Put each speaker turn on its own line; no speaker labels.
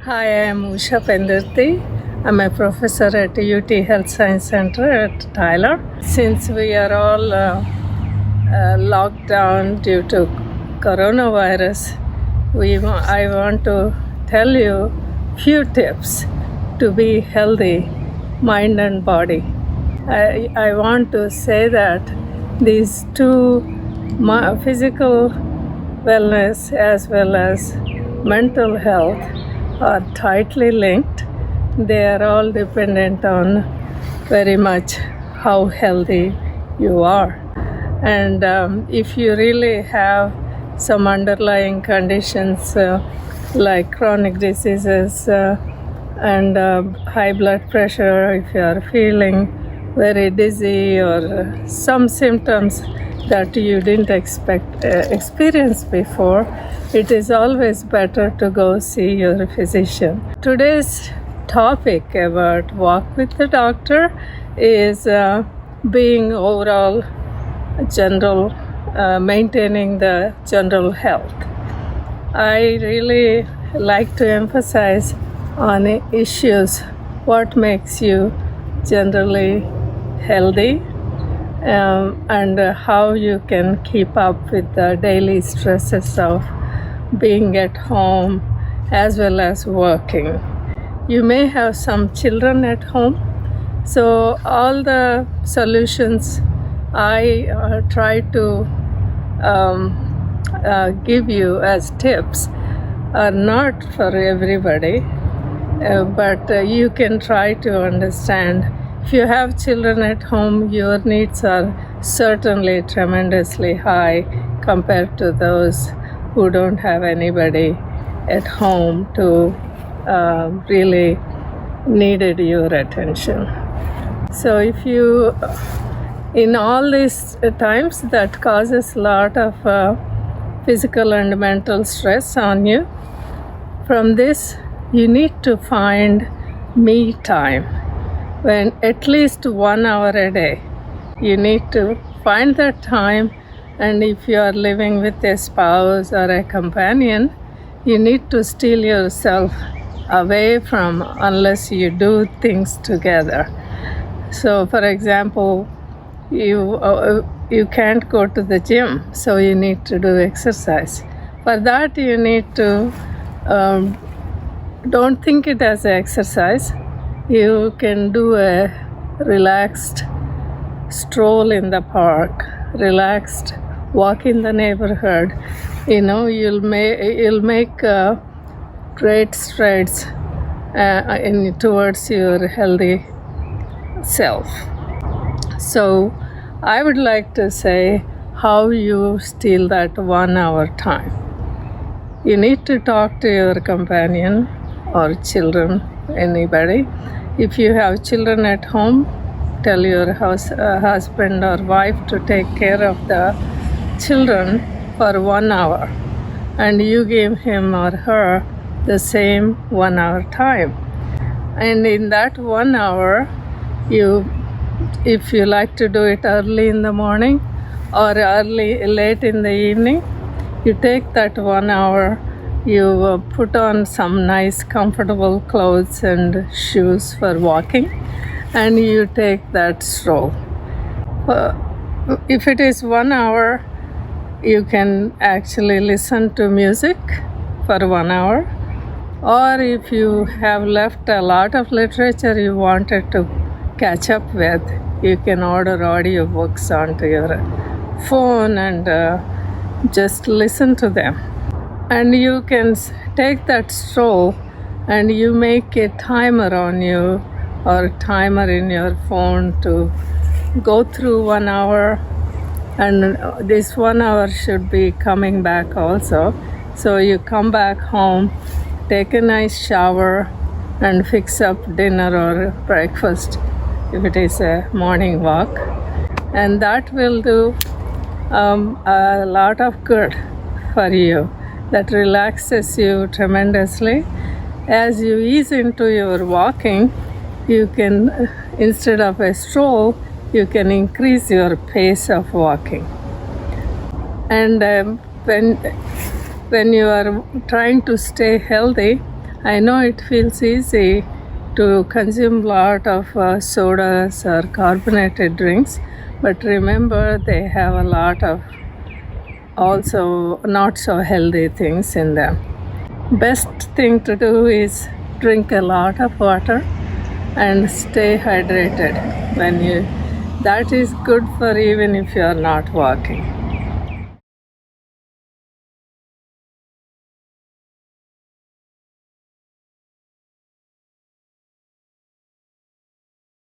Hi, I am Usha Pendirthi. I'm a professor at UT Health Science Center at Tyler. Since we are all locked down due to coronavirus, I want to tell you few tips to be healthy, mind and body. I want to say that these two physical wellness as well as mental health are tightly linked. They are all dependent on very much how healthy you are. And if you really have some underlying conditions like chronic diseases and high blood pressure, if you are feeling very dizzy or some symptoms that you didn't experience before, it is always better to go see your physician. Today's topic about walk with the doctor is being overall general, maintaining the general health. I really like to emphasize on issues what makes you generally healthy and how you can keep up with the daily stresses of being at home as well as working. You may have some children at home, so all the solutions I try to give you as tips are not for everybody, but you can try to understand. If you have children at home, your needs are certainly tremendously high compared to those who don't have anybody at home to really needed your attention. So if you, in all these times that causes a lot of physical and mental stress on you, from this you need to find me time. When at least 1 hour a day, you need to find that time. And if you are living with a spouse or a companion, you need to steal yourself away from unless you do things together. So for example, you can't go to the gym, so you need to do exercise. For that you need to don't think it as an exercise. You can do a relaxed stroll in the park, relaxed walk in the neighborhood. You'll make great strides towards your healthy self. So I would like to say how you steal that 1 hour time. You need to talk to your companion or children, anybody. If you have children at home, tell your husband or wife to take care of the children for 1 hour, and you give him or her the same 1 hour time. And in that 1 hour, if you like to do it early in the morning or late in the evening, you take that 1 hour, you put on some nice comfortable clothes and shoes for walking, and you take that stroll. If it is 1 hour, you can actually listen to music for 1 hour, or if you have left a lot of literature you wanted to catch up with, you can order audiobooks onto your phone and just listen to them. And you can take that stroll and you make a timer on you or timer in your phone to go through 1 hour, and this 1 hour should be coming back also. So you come back home, take a nice shower and fix up dinner or breakfast if it is a morning walk, and that will do a lot of good for you. That relaxes you tremendously. As you ease into your walking, you can, instead of a stroll, you can increase your pace of walking. And when you are trying to stay healthy, I know it feels easy to consume a lot of sodas or carbonated drinks, but remember they have a lot of also not so healthy things in them. Best thing to do is drink a lot of water and stay hydrated when you that is good for even if you are not walking.